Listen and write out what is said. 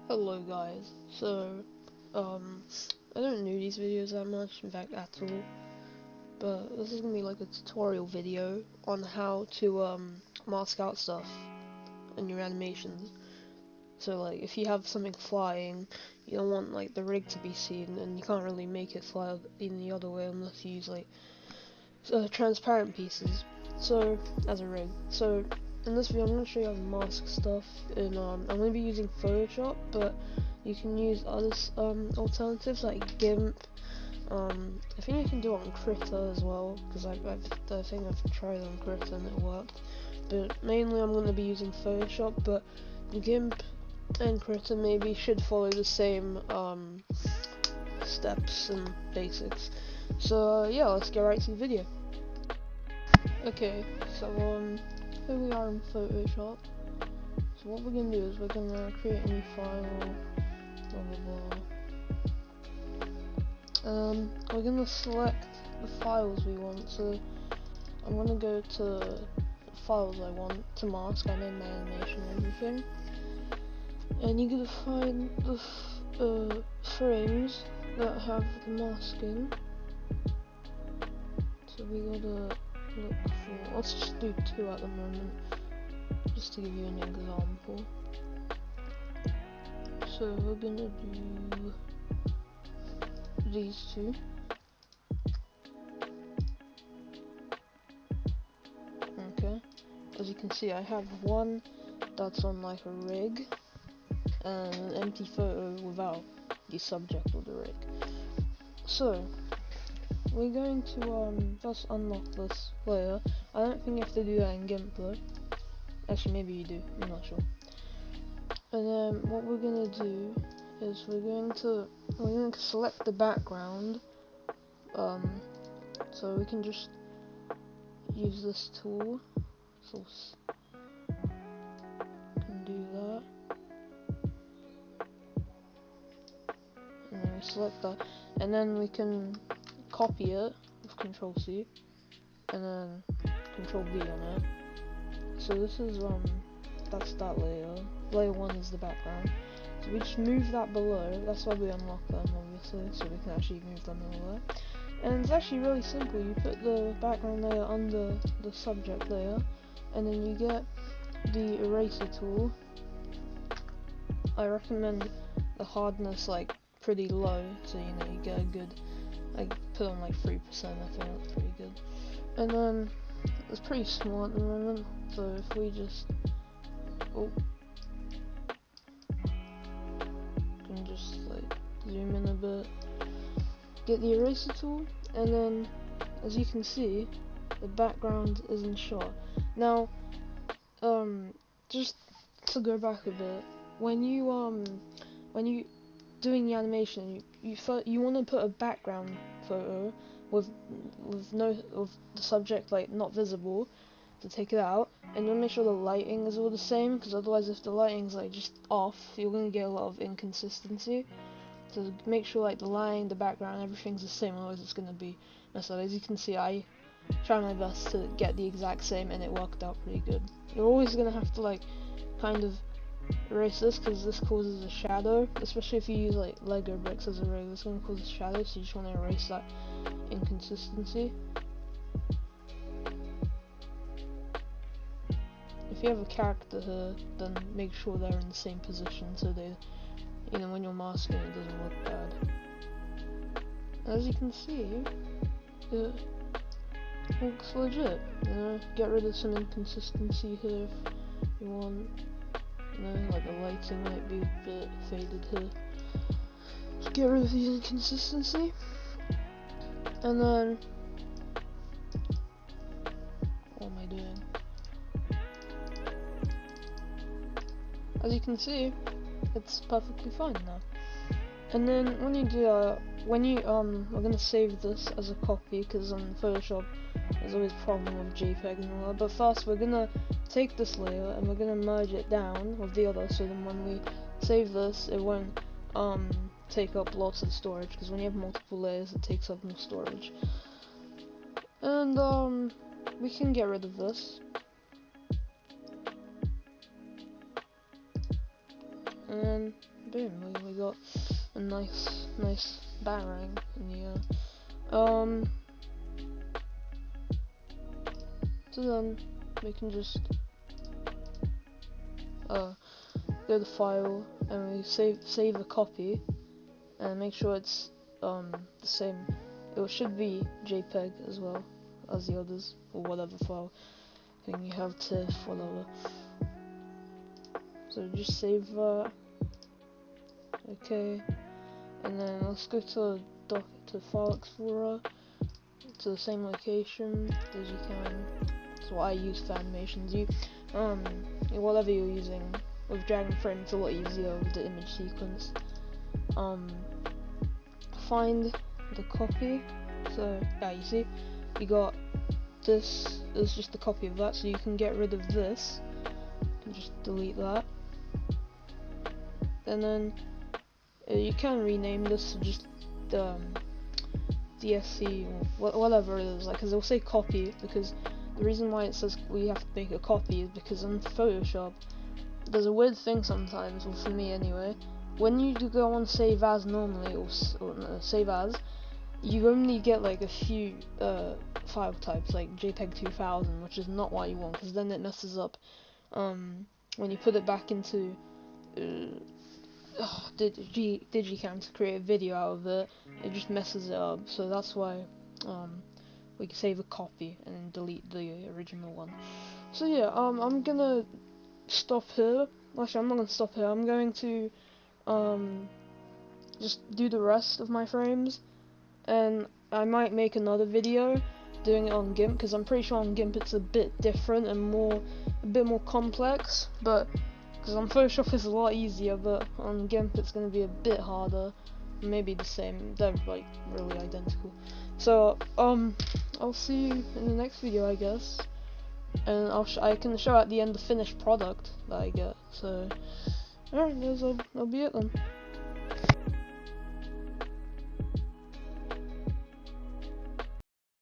Hello guys, I don't do these videos that much, in fact at all, but this is gonna be like a tutorial video on how to mask out stuff in your animations. So like, if you have something flying, you don't want like the rig to be seen, and you can't really make it fly in the other way unless you use like transparent pieces, so as a rig. So in this video I'm going to show you how to mask stuff in, I'm going to be using Photoshop, but you can use other alternatives like GIMP. I think you can do it on Critter as well, because I think I've tried it on Critter and it worked, but mainly I'm going to be using Photoshop, but GIMP and Critter maybe should follow the same steps and basics. So yeah, let's get right to the video. Okay, so here we are in Photoshop. So what we're gonna do is we're gonna create a new file, blah blah blah. We're gonna select the files we want. So I'm gonna go to the files I want to mask. I made my animation and everything, and you're gonna find the frames that have the masking. So we gotta look for, let's just do 2 at the moment, just to give you an example. So we're gonna do these 2. Okay, as you can see I have one that's on like a rig, and an empty photo without the subject of the rig. So we're going to just unlock this layer. I don't think you have to do that in GIMP though. Actually, maybe you do, I'm not sure. And then what we're gonna do is we're going to select the background. So we can just use this tool. So can do that. And then we select that, and then we can copy it with Control C, and then Control V on it. So this is that's that layer. Layer 1 is the background. So we just move that below. That's why we unlock them, obviously, so we can actually move them below. And it's actually really simple. You put the background layer under the subject layer, and then you get the eraser tool. I recommend the hardness like pretty low, so you know you get a good, like put on like 3%. I think that's pretty good. And then it's pretty small at the moment, so if we just can just like zoom in a bit, get the eraser tool, and then as you can see the background is in shot. Now just to go back a bit, when you doing the animation, you want to put a background photo with the subject like not visible to take it out, and you want to make sure the lighting is all the same, because otherwise if the lighting's like just off, you're going to get a lot of inconsistency. So make sure like the lighting, the background, everything's the same, otherwise it's going to be messed up. As you can see, I tried my best to get the exact same and it worked out pretty good. You're always going to have to like kind of erase this, because this causes a shadow, especially if you use like Lego bricks as a rig. It's going to cause a shadow, so you just want to erase that inconsistency. If you have a character here, then make sure they're in the same position, so they, you know, when you're masking it doesn't look bad. As you can see, it looks legit. You know, get rid of some inconsistency here if you want. You know, like the lighting might be a bit faded here. Just get rid of the inconsistency, and then what am I doing? As you can see, it's perfectly fine now. And then when you do that, we're gonna save this as a copy, because on Photoshop there's always a problem with JPEG and all that. But first we're gonna take this layer and we're gonna merge it down with the other, so then when we save this, it won't take up lots of storage, because when you have multiple layers it takes up more storage. And we can get rid of this. And boom, we got a nice batarang in the air. So then we can just go to file and we save a copy and make sure it's the same. It should be JPEG as well as the others, or whatever file thing you have, TIFF, whatever. So just save that. Okay, and then let's go to File Explorer, to the same location, Digicam. That's what I use for animations. Whatever you're using with Dragon Frame, it's a lot easier with the image sequence. Find the copy. So yeah, you see, you got this is just a copy of that, so you can get rid of this. You can just delete that, and then you can rename this to just DSC or whatever it is, like, because it'll say copy, because the reason why it says we have to make a copy is because in Photoshop there's a weird thing sometimes, well, for me anyway, when you go on save as normally, or save as, you only get like a few file types, like JPEG 2000, which is not what you want, because then it messes up when you put it back into Digicam to create a video out of it. It just messes it up, so that's why we can save a copy and then delete the original one. So yeah, I'm gonna stop here. Actually, I'm not gonna stop here. I'm going to just do the rest of my frames, and I might make another video doing it on GIMP, because I'm pretty sure on GIMP it's a bit different and a bit more complex, but because on Photoshop it's a lot easier, but on GIMP it's going to be a bit harder, maybe the same. They're like really identical. So I'll see you in the next video, I guess, and I can show at the end the finished product that I get. So alright, that'll be it then.